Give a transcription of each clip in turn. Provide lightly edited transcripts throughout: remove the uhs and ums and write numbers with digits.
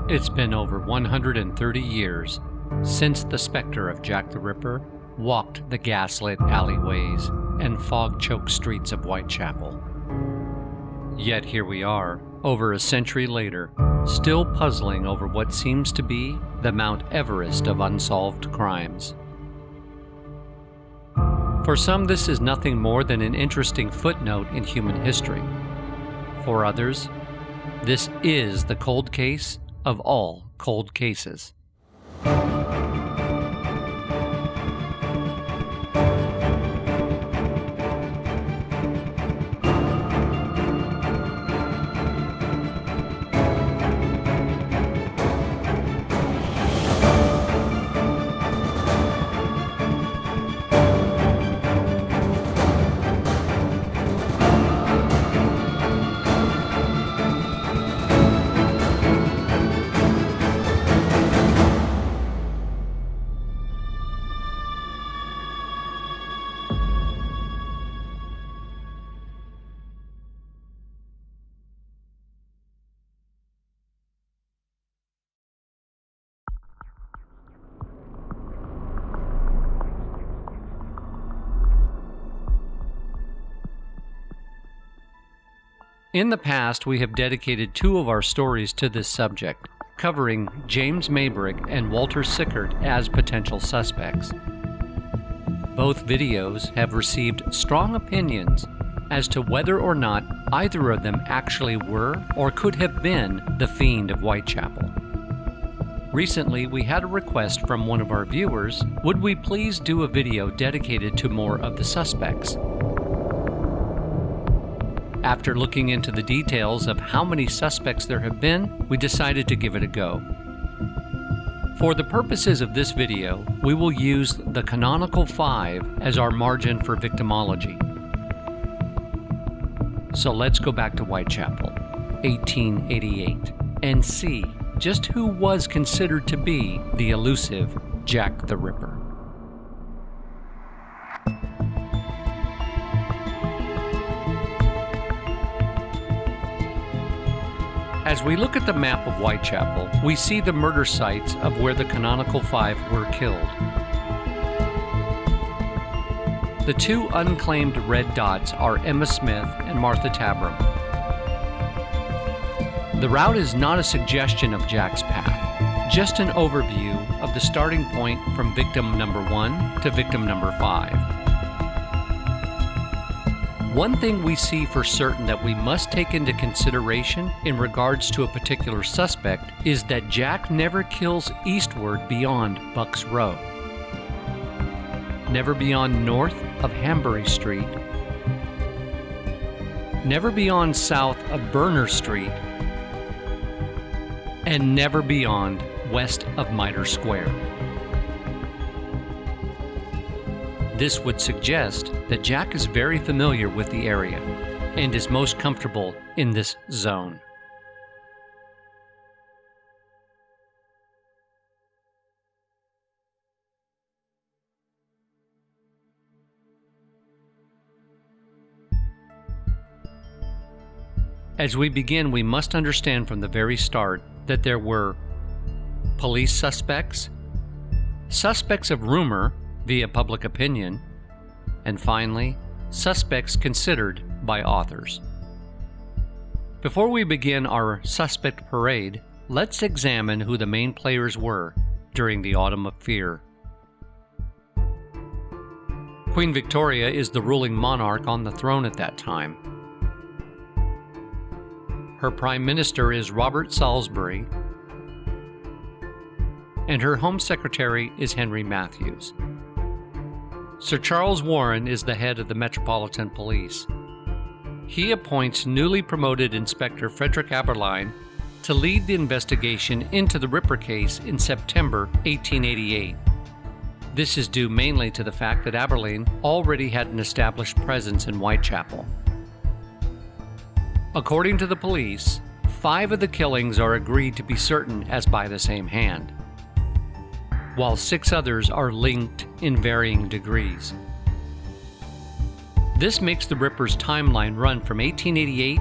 It's been over 130 years since the specter of Jack the Ripper walked the gaslit alleyways and fog-choked streets of Whitechapel. Yet here we are, over a century later, still puzzling over what seems to be the Mount Everest of unsolved crimes. For some, this is nothing more than an interesting footnote in human history. For others, this is the cold case of all cold cases. In the past, we have dedicated 2 of our stories to this subject, covering James Maybrick and Walter Sickert as potential suspects. Both videos have received strong opinions as to whether or not either of them actually were or could have been the Fiend of Whitechapel. Recently, we had a request from one of our viewers, would we please do a video dedicated to more of the suspects? After looking into the details of how many suspects there have been, we decided to give it a go. For the purposes of this video, we will use the canonical 5 as our margin for victimology. So let's go back to Whitechapel, 1888, and see just who was considered to be the elusive Jack the Ripper. As we look at the map of Whitechapel, we see the murder sites of where the canonical 5 were killed. The 2 unclaimed red dots are Emma Smith and Martha Tabram. The route is not a suggestion of Jack's path, just an overview of the starting point from victim number 1 to victim number 5. One thing we see for certain that we must take into consideration in regards to a particular suspect is that Jack never kills eastward beyond Bucks Row, never beyond north of Hambury Street, never beyond south of Burner Street, and never beyond west of Mitre Square. This would suggest that Jack is very familiar with the area and is most comfortable in this zone. As we begin, we must understand from the very start that there were police suspects, suspects of rumor via public opinion, and finally, suspects considered by authors. Before we begin our suspect parade, let's examine who the main players were during the Autumn of Fear. Queen Victoria is the ruling monarch on the throne at that time. Her Prime Minister is Robert Salisbury, and her Home Secretary is Henry Matthews. Sir Charles Warren is the head of the Metropolitan Police. He appoints newly promoted Inspector Frederick Aberline to lead the investigation into the Ripper case in September 1888. This is due mainly to the fact that Aberline already had an established presence in Whitechapel. According to the police, 5 of the killings are agreed to be certain as by the same hand, while 6 others are linked in varying degrees. This makes the Ripper's timeline run from 1888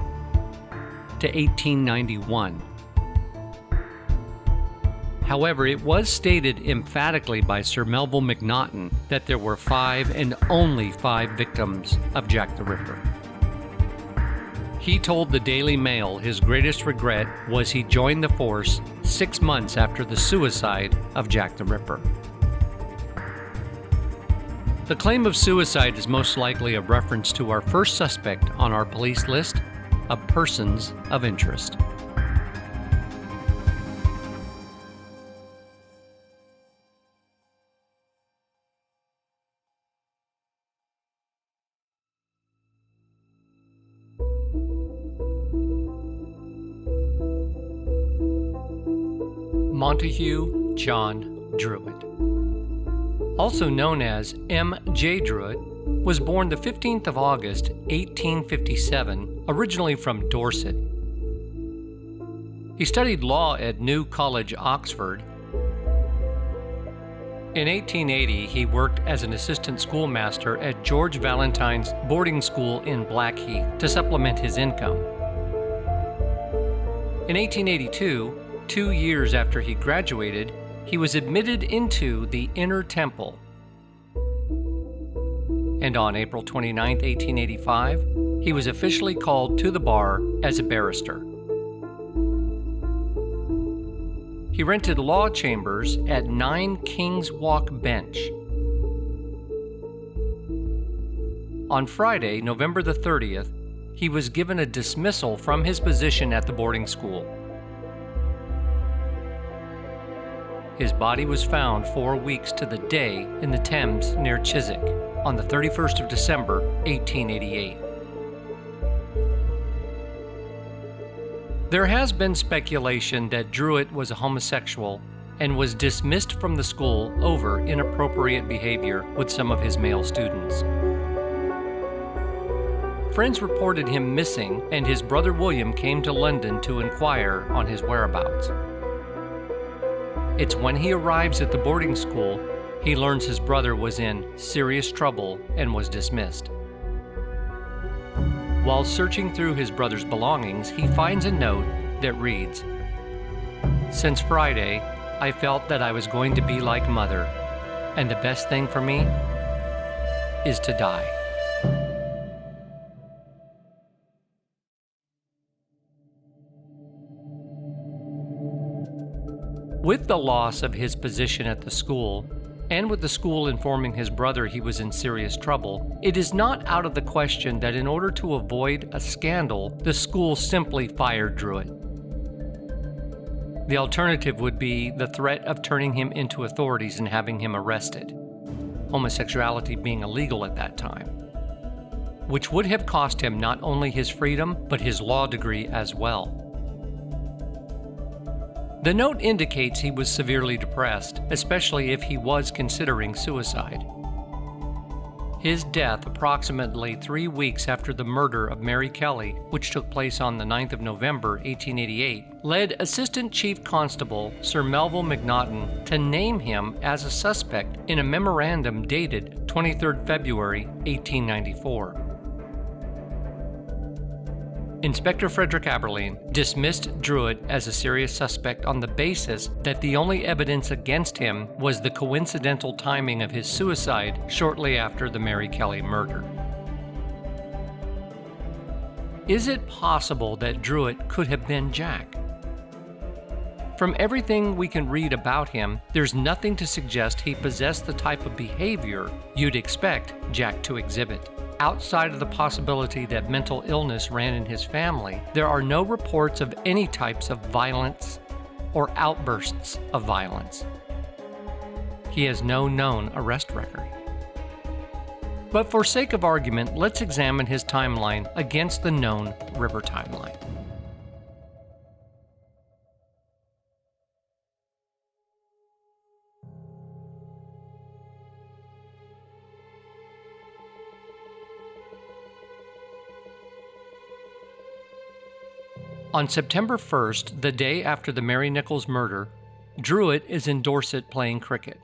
to 1891. However, it was stated emphatically by Sir Melville Macnaghten that there were 5 and only 5 victims of Jack the Ripper. He told the Daily Mail his greatest regret was he joined the force 6 months after the suicide of Jack the Ripper. The claim of suicide is most likely a reference to our first suspect on our police list of persons of interest. Montague John Druitt, also known as M.J. Druitt, was born the 15th of August, 1857, originally from Dorset. He studied law at New College, Oxford. In 1880, he worked as an assistant schoolmaster at George Valentine's boarding school in Blackheath to supplement his income. In 1882, 2 years after he graduated, he was admitted into the Inner Temple. And on April 29, 1885, he was officially called to the bar as a barrister. He rented law chambers at 9 King's Walk Bench. On Friday, November the 30th, he was given a dismissal from his position at the boarding school. His body was found 4 weeks to the day in the Thames near Chiswick on the 31st of December, 1888. There has been speculation that Druitt was a homosexual and was dismissed from the school over inappropriate behavior with some of his male students. Friends reported him missing, and his brother William came to London to inquire on his whereabouts. It's when he arrives at the boarding school, he learns his brother was in serious trouble and was dismissed. While searching through his brother's belongings, he finds a note that reads, "Since Friday, I felt that I was going to be like Mother, and the best thing for me is to die." With the loss of his position at the school, and with the school informing his brother he was in serious trouble, it is not out of the question that in order to avoid a scandal, the school simply fired Druitt. The alternative would be the threat of turning him into authorities and having him arrested, homosexuality being illegal at that time, which would have cost him not only his freedom, but his law degree as well. The note indicates he was severely depressed, especially if he was considering suicide. His death, approximately 3 weeks after the murder of Mary Kelly, which took place on the 9th of November, 1888, led Assistant Chief Constable Sir Melville Macnaghten to name him as a suspect in a memorandum dated 23rd February, 1894. Inspector Frederick Aberline dismissed Druitt as a serious suspect on the basis that the only evidence against him was the coincidental timing of his suicide shortly after the Mary Kelly murder. Is it possible that Druitt could have been Jack? From everything we can read about him, there's nothing to suggest he possessed the type of behavior you'd expect Jack to exhibit. Outside of the possibility that mental illness ran in his family, there are no reports of any types of violence or outbursts of violence. He has no known arrest record. But for sake of argument, let's examine his timeline against the known Ripper timeline. On September 1st, the day after the Mary Nichols murder, Druitt is in Dorset playing cricket.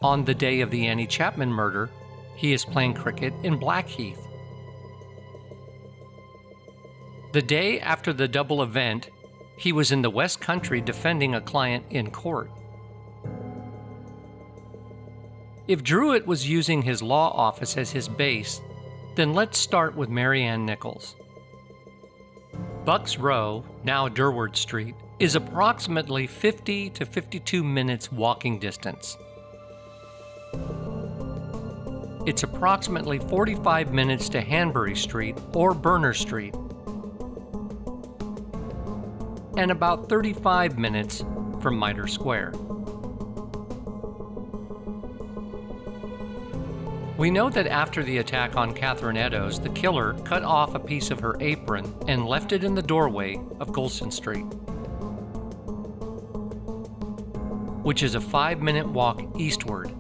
On the day of the Annie Chapman murder, he is playing cricket in Blackheath. The day after the double event, He was in the West Country defending a client in court. If Druitt was using his law office as his base, then let's start with Mary Ann Nichols. Bucks Row, now Durward Street, is approximately 50 to 52 minutes walking distance. It's approximately 45 minutes to Hanbury Street or Berner Street, and about 35 minutes from Mitre Square. We know that after the attack on Catherine Eddowes, the killer cut off a piece of her apron and left it in the doorway of Gulson Street, which is a 5-minute walk eastward,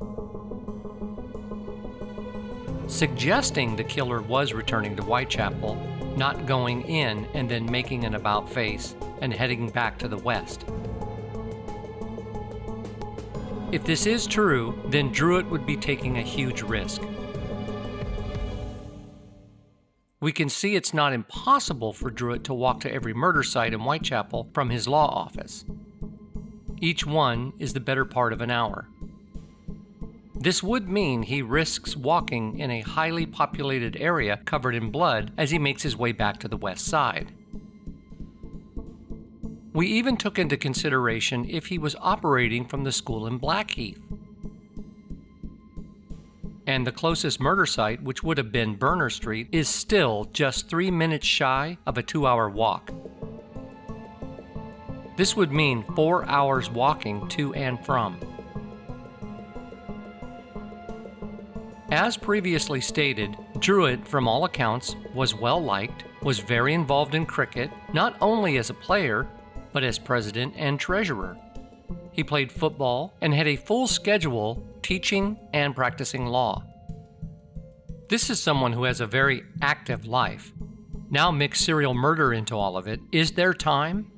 suggesting the killer was returning to Whitechapel, not going in and then making an about face and heading back to the west. If this is true, then Druitt would be taking a huge risk. We can see it's not impossible for Druitt to walk to every murder site in Whitechapel from his law office. Each one is the better part of an hour. This would mean he risks walking in a highly populated area covered in blood as he makes his way back to the west side. We even took into consideration if he was operating from the school in Blackheath. And the closest murder site, which would have been Berner Street, is still just 3 minutes shy of a 2-hour walk. This would mean 4 hours walking to and from. As previously stated, Druitt, from all accounts, was well liked, was very involved in cricket, not only as a player, but as president and treasurer. He played football and had a full schedule teaching and practicing law. This is someone who has a very active life. Now mix serial murder into all of it. Is there time?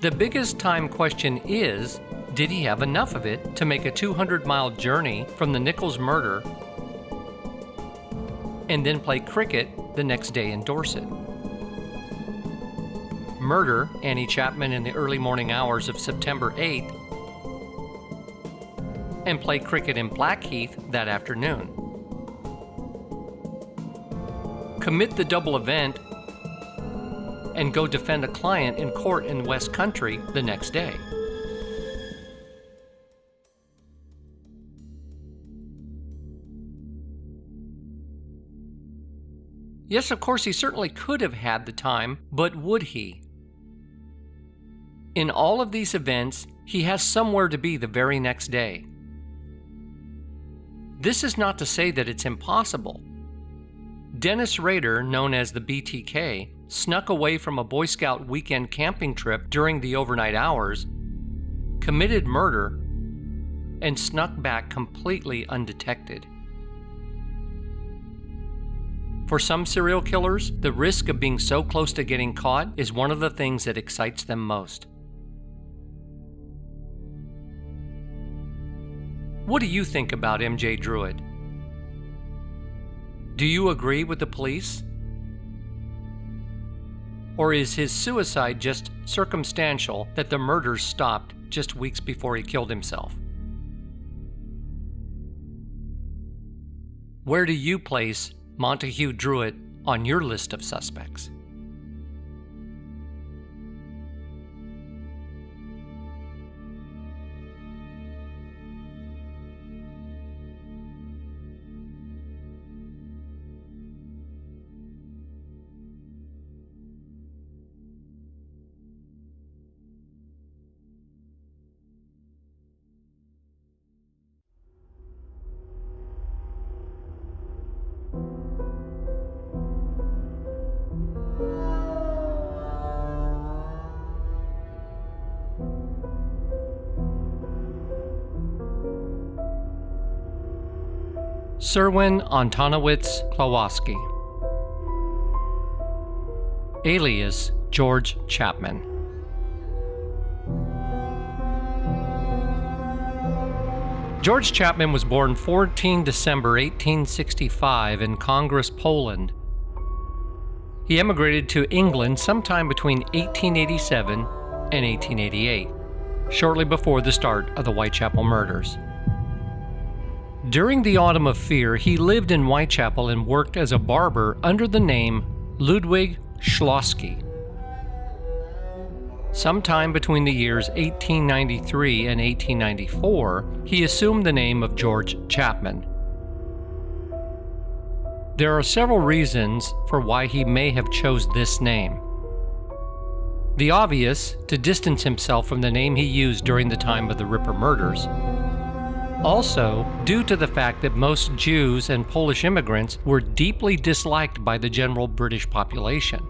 The biggest time question is, did he have enough of it to make a 200-mile journey from the Nichols murder and then play cricket the next day in Dorset? Murder Annie Chapman in the early morning hours of September 8th, and play cricket in Blackheath that afternoon. Commit the double event and go defend a client in court in West Country the next day. Yes, of course, he certainly could have had the time, but would he? In all of these events, he has somewhere to be the very next day. This is not to say that it's impossible. Dennis Rader, known as the BTK, snuck away from a Boy Scout weekend camping trip during the overnight hours, committed murder, and snuck back completely undetected. For some serial killers, the risk of being so close to getting caught is one of the things that excites them most. What do you think about MJ Druitt? Do you agree with the police? Or is his suicide just circumstantial that the murders stopped just weeks before he killed himself? Where do you place Montague Druitt on your list of suspects? Serwin Antonowitz Klawoski, alias George Chapman. George Chapman was born 14 December 1865 in Congress, Poland. He emigrated to England sometime between 1887 and 1888, shortly before the start of the Whitechapel murders. During the Autumn of Fear, he lived in Whitechapel and worked as a barber under the name Ludwig Schlossky. Sometime between the years 1893 and 1894, he assumed the name of George Chapman. There are several reasons for why he may have chose this name. The obvious, to distance himself from the name he used during the time of the Ripper murders. Also, due to the fact that most Jews and Polish immigrants were deeply disliked by the general British population.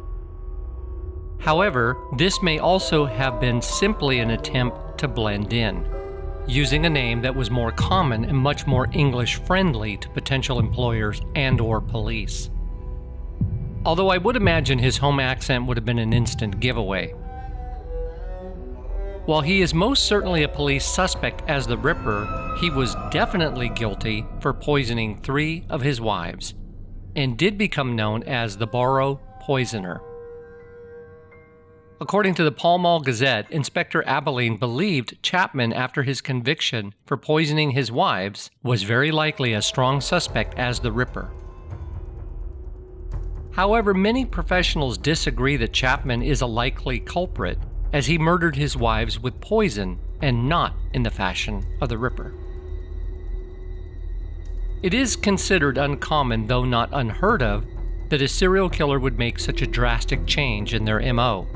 However, this may also have been simply an attempt to blend in, using a name that was more common and much more English-friendly to potential employers and/or police. Although I would imagine his home accent would have been an instant giveaway. While he is most certainly a police suspect as the Ripper, he was definitely guilty for poisoning 3 of his wives, and did become known as the Borough Poisoner. According to the Pall Mall Gazette, Inspector Abilene believed Chapman, after his conviction for poisoning his wives, was very likely a strong suspect as the Ripper. However, many professionals disagree that Chapman is a likely culprit, as he murdered his wives with poison and not in the fashion of the Ripper. It is considered uncommon, though not unheard of, that a serial killer would make such a drastic change in their MO.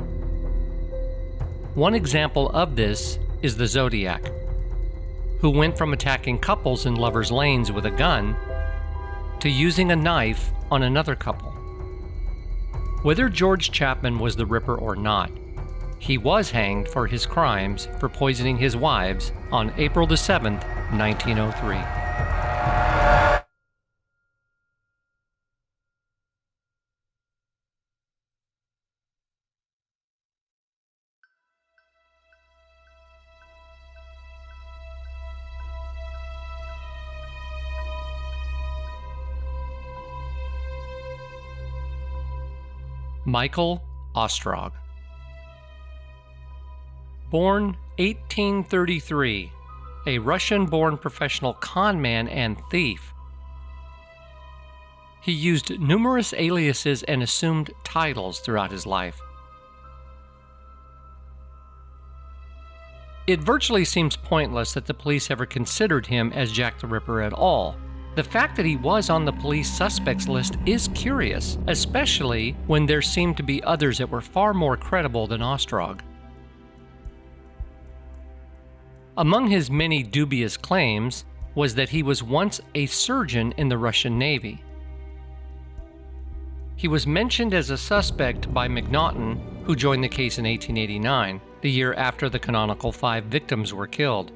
One example of this is the Zodiac, who went from attacking couples in lovers' lanes with a gun to using a knife on another couple. Whether George Chapman was the Ripper or not, he was hanged for his crimes for poisoning his wives on April 7, 1903. Michael Ostrog. Born 1833, a Russian-born professional conman and thief. He used numerous aliases and assumed titles throughout his life. It virtually seems pointless that the police ever considered him as Jack the Ripper at all. The fact that he was on the police suspects list is curious, especially when there seemed to be others that were far more credible than Ostrog. Among his many dubious claims was that he was once a surgeon in the Russian Navy. He was mentioned as a suspect by McNaughton, who joined the case in 1889, the year after the canonical 5 victims were killed.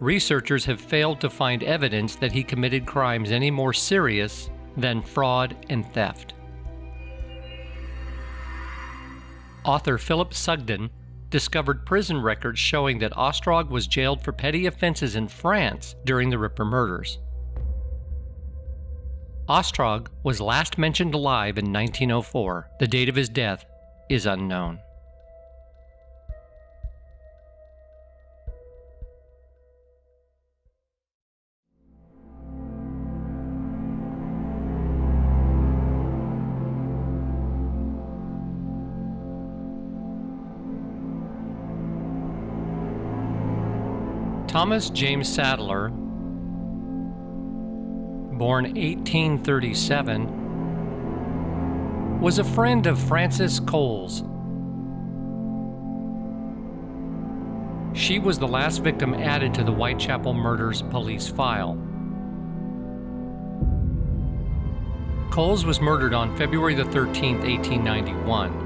Researchers have failed to find evidence that he committed crimes any more serious than fraud and theft. Author Philip Sugden discovered prison records showing that Ostrog was jailed for petty offenses in France during the Ripper murders. Ostrog was last mentioned alive in 1904. The date of his death is unknown. Thomas James Sadler, born 1837, was a friend of Frances Coles. She was the last victim added to the Whitechapel murders police file. Coles was murdered on February 13, 1891.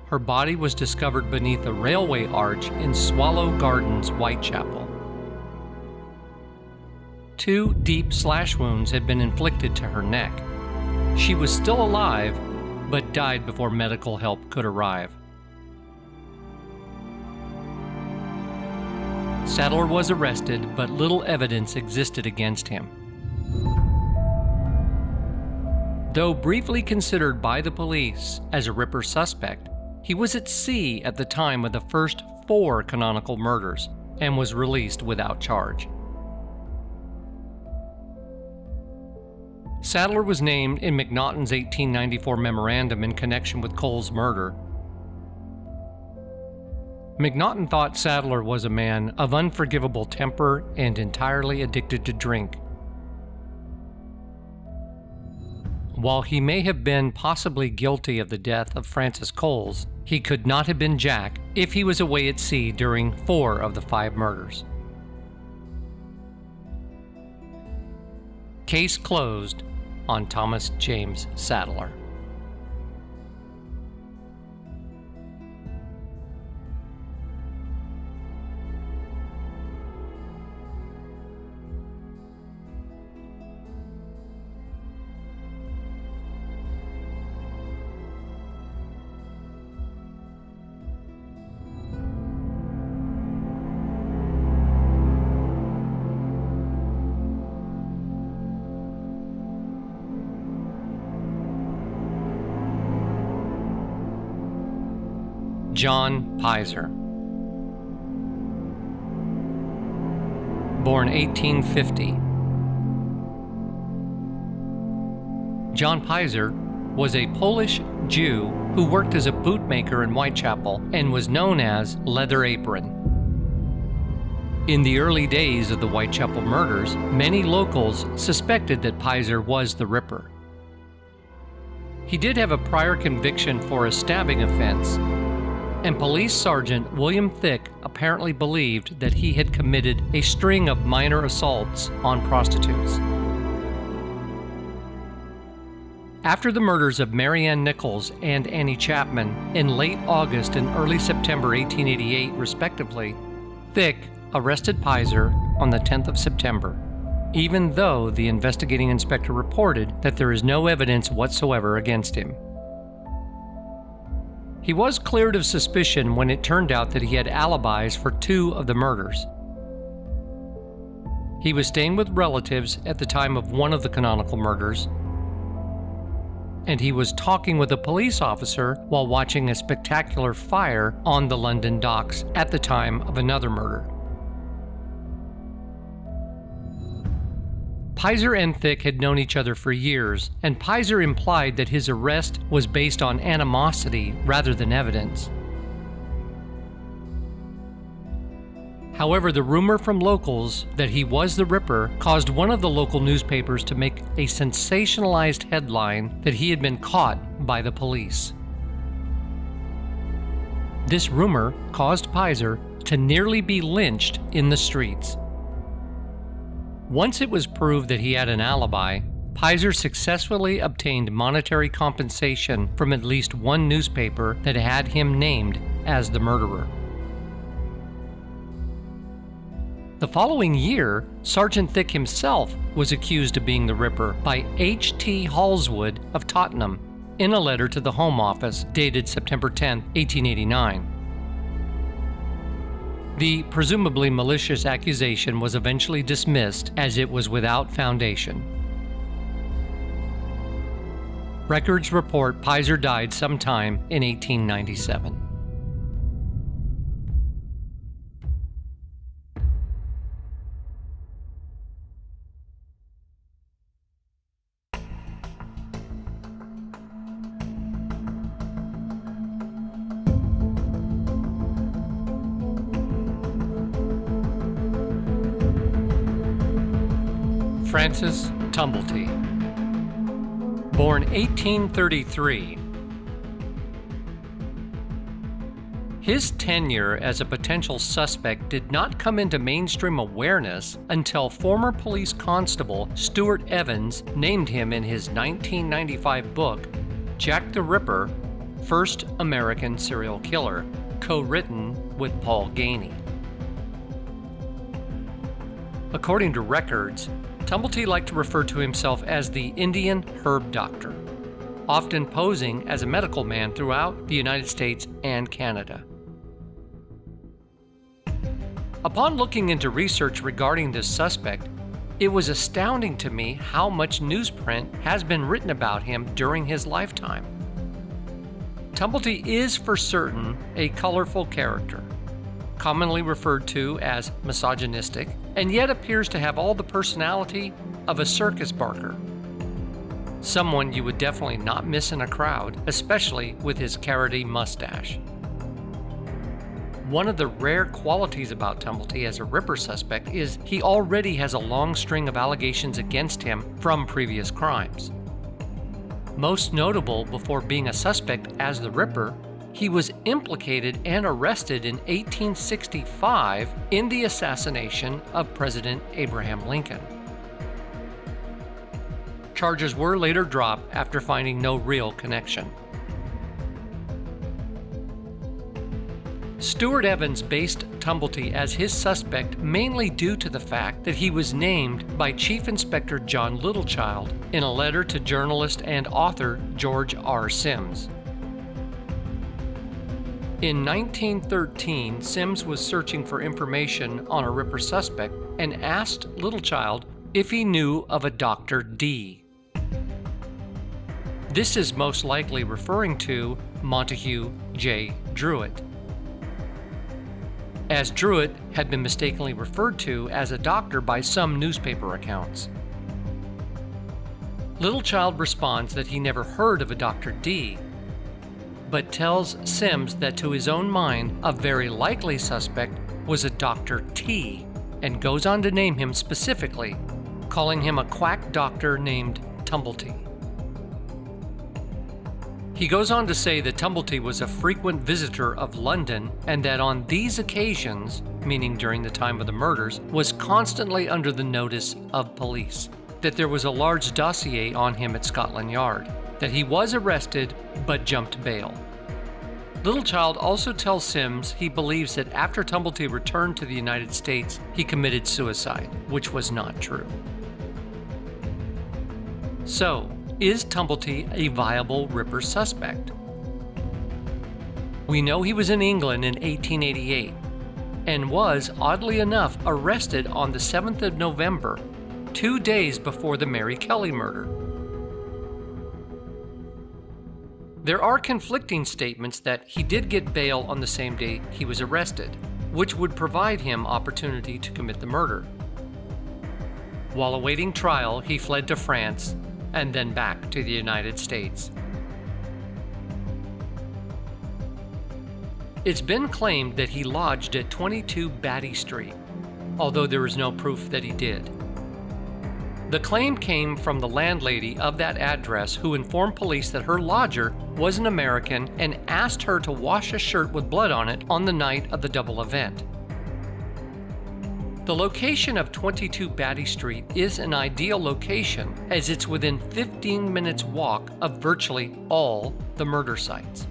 Her body was discovered beneath a railway arch in Swallow Gardens, Whitechapel. 2 deep slash wounds had been inflicted to her neck. She was still alive, but died before medical help could arrive. Sadler was arrested, but little evidence existed against him. Though briefly considered by the police as a Ripper suspect, he was at sea at the time of the first 4 canonical murders and was released without charge. Sadler was named in McNaughton's 1894 memorandum in connection with Cole's murder. McNaughton thought Sadler was a man of unforgivable temper and entirely addicted to drink. While he may have been possibly guilty of the death of Francis Coles, he could not have been Jack if he was away at sea during 4 of the 5 murders. Case closed on Thomas James Sadler. John Pizer. Born 1850. John Pizer was a Polish Jew who worked as a bootmaker in Whitechapel and was known as Leather Apron. In the early days of the Whitechapel murders, many locals suspected that Pizer was the Ripper. He did have a prior conviction for a stabbing offense, and Police Sergeant William Thick apparently believed that he had committed a string of minor assaults on prostitutes. After the murders of Mary Ann Nichols and Annie Chapman in late August and early September 1888, respectively, Thick arrested Pizer on the 10th of September, even though the investigating inspector reported that there is no evidence whatsoever against him. He was cleared of suspicion when it turned out that he had alibis for 2 of the murders. He was staying with relatives at the time of one of the canonical murders, and he was talking with a police officer while watching a spectacular fire on the London docks at the time of another murder. Pizer and Thick had known each other for years, and Pizer implied that his arrest was based on animosity rather than evidence. However, the rumor from locals that he was the Ripper caused one of the local newspapers to make a sensationalized headline that he had been caught by the police. This rumor caused Pizer to nearly be lynched in the streets. Once it was proved that he had an alibi, Pizer successfully obtained monetary compensation from at least one newspaper that had him named as the murderer. The following year, Sergeant Thick himself was accused of being the Ripper by H.T. Halswood of Tottenham in a letter to the Home Office dated September 10, 1889. The presumably malicious accusation was eventually dismissed as it was without foundation. Records report Pizer died sometime in 1897. Francis Tumblety. Born 1833. His tenure as a potential suspect did not come into mainstream awareness until former police constable Stuart Evans named him in his 1995 book, Jack the Ripper, First American Serial Killer, co-written with Paul Ganey. According to records, Tumblety liked to refer to himself as the Indian herb doctor, often posing as a medical man throughout the United States and Canada. Upon looking into research regarding this suspect, It was astounding to me how much newsprint has been written about him during his lifetime. Tumblety is for certain a colorful character, commonly referred to as misogynistic, and yet appears to have all the personality of a circus barker. Someone you would definitely not miss in a crowd, especially with his carroty mustache. One of the rare qualities about Tumblety as a Ripper suspect is he already has a long string of allegations against him from previous crimes. Most notable, before being a suspect as the Ripper, he was implicated and arrested in 1865 in the assassination of President Abraham Lincoln. Charges were later dropped after finding no real connection. Stuart Evans based Tumblety as his suspect mainly due to the fact that he was named by Chief Inspector John Littlechild in a letter to journalist and author George R. Sims. In 1913, Sims was searching for information on a Ripper suspect and asked Littlechild if he knew of a Dr. D. This is most likely referring to Montague J. Druitt, as Druitt had been mistakenly referred to as a doctor by some newspaper accounts. Littlechild responds that he never heard of a Dr. D, but tells Sims that to his own mind, a very likely suspect was a Dr. T, and goes on to name him specifically, calling him a quack doctor named Tumblety. He goes on to say that Tumblety was a frequent visitor of London and that on these occasions, meaning during the time of the murders, was constantly under the notice of police, that there was a large dossier on him at Scotland Yard, that he was arrested but jumped bail. Littlechild also tells Sims he believes that after Tumblety returned to the United States, he committed suicide, which was not true. So, is Tumblety a viable Ripper suspect? We know he was in England in 1888 and was, oddly enough, arrested on the 7th of November, 2 days before the Mary Kelly murder. There are conflicting statements that he did get bail on the same day he was arrested, which would provide him opportunity to commit the murder. While awaiting trial, he fled to France and then back to the United States. It's been claimed that he lodged at 22 Batty Street, although there is no proof that he did. The claim came from the landlady of that address, who informed police that her lodger was an American and asked her to wash a shirt with blood on it on the night of the double event. The location of 22 Batty Street is an ideal location, as it's within 15 minutes walk of virtually all the murder sites.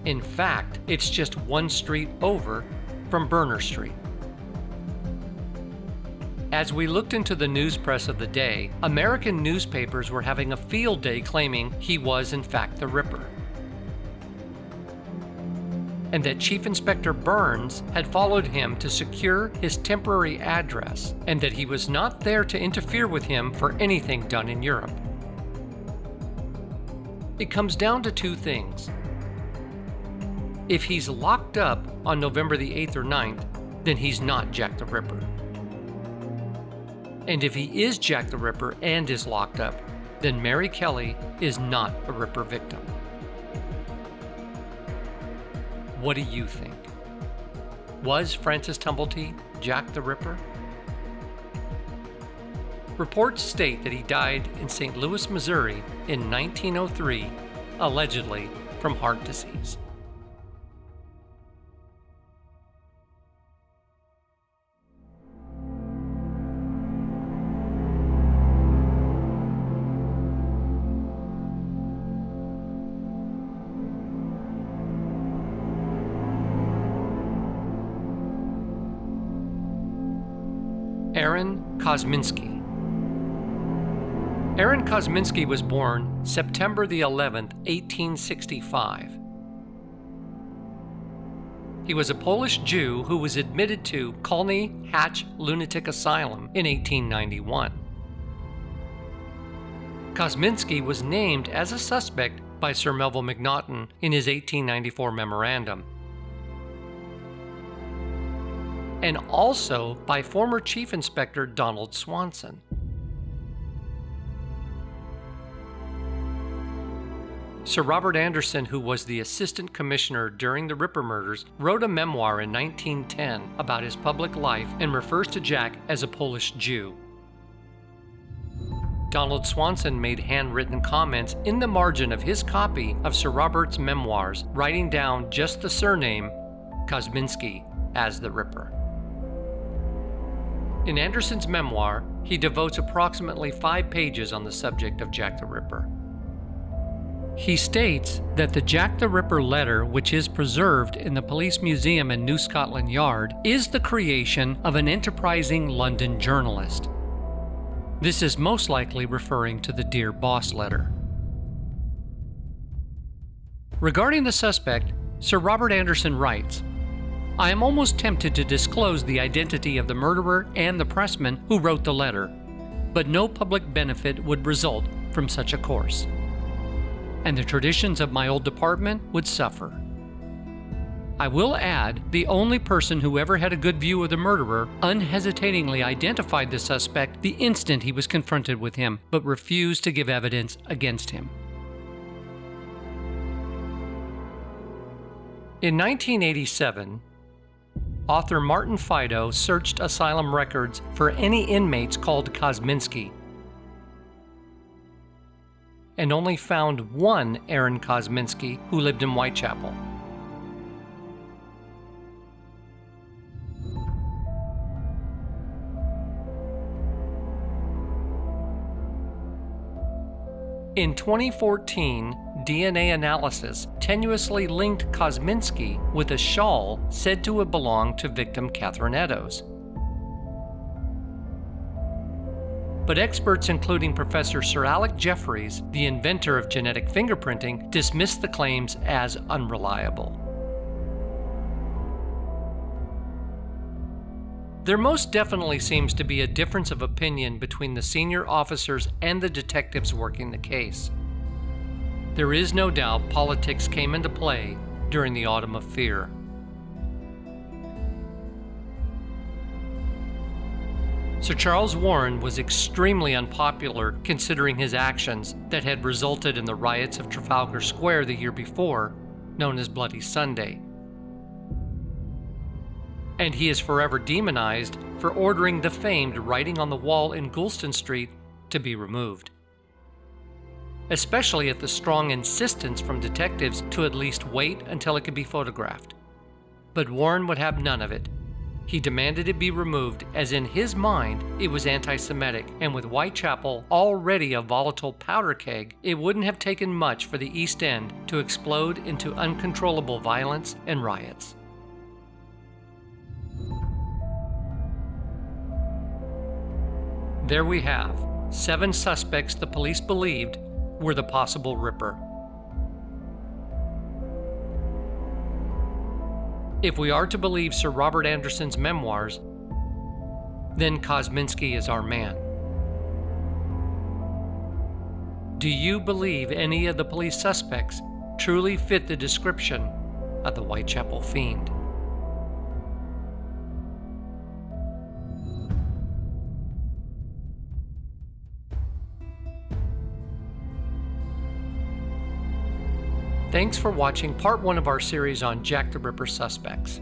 In fact, it's just one street over from Berner Street. As we looked into the news press of the day, American newspapers were having a field day claiming he was in fact the Ripper, and that Chief Inspector Burns had followed him to secure his temporary address, and that he was not there to interfere with him for anything done in Europe. It comes down to two things. If he's locked up on November the 8th or 9th, then he's not Jack the Ripper. And if he is Jack the Ripper and is locked up, then Mary Kelly is not a Ripper victim. What do you think? Was Francis Tumblety Jack the Ripper? Reports state that he died in St. Louis, Missouri in 1903, allegedly from heart disease. Aaron Kosminski. Aaron Kosminski was born September the 11th, 1865. He was a Polish Jew who was admitted to Colney Hatch Lunatic Asylum in 1891. Kosminski was named as a suspect by Sir Melville Macnaghten in his 1894 memorandum, and also by former Chief Inspector Donald Swanson. Sir Robert Anderson, who was the Assistant Commissioner during the Ripper murders, wrote a memoir in 1910 about his public life and refers to Jack as a Polish Jew. Donald Swanson made handwritten comments in the margin of his copy of Sir Robert's memoirs, writing down just the surname Kosminski as the Ripper. In Anderson's memoir, he devotes approximately 5 pages on the subject of Jack the Ripper. He states that the Jack the Ripper letter, which is preserved in the Police Museum in New Scotland Yard, is the creation of an enterprising London journalist. This is most likely referring to the Dear Boss letter. Regarding the suspect, Sir Robert Anderson writes, "I am almost tempted to disclose the identity of the murderer and the pressman who wrote the letter, but no public benefit would result from such a course, and the traditions of my old department would suffer. I will add, the only person who ever had a good view of the murderer unhesitatingly identified the suspect the instant he was confronted with him, but refused to give evidence against him." In 1987, author Martin Fido searched asylum records for any inmates called Kosminski, and only found one Aaron Kosminski who lived in Whitechapel. In 2014, DNA analysis tenuously linked Kosminski with a shawl said to have belonged to victim Catherine Eddowes. But experts including Professor Sir Alec Jeffreys, the inventor of genetic fingerprinting, dismissed the claims as unreliable. There most definitely seems to be a difference of opinion between the senior officers and the detectives working the case. There is no doubt politics came into play during the Autumn of Fear. Sir Charles Warren was extremely unpopular considering his actions that had resulted in the riots of Trafalgar Square the year before, known as Bloody Sunday. And he is forever demonized for ordering the famed writing on the wall in Goulston Street to be removed, especially at the strong insistence from detectives to at least wait until it could be photographed. But Warren would have none of it. He demanded it be removed, as in his mind it was anti-Semitic, and with Whitechapel already a volatile powder keg, it wouldn't have taken much for the East End to explode into uncontrollable violence and riots. There we have 7 suspects the police believed were the possible Ripper. If we are to believe Sir Robert Anderson's memoirs, then Kosminski is our man. Do you believe any of the police suspects truly fit the description of the Whitechapel Fiend? Thanks for watching part 1 of our series on Jack the Ripper suspects.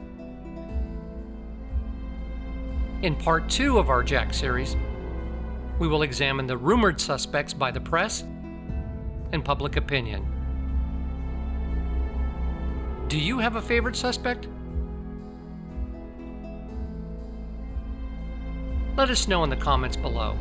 In part 2 of our Jack series, we will examine the rumored suspects by the press and public opinion. Do you have a favorite suspect? Let us know in the comments below.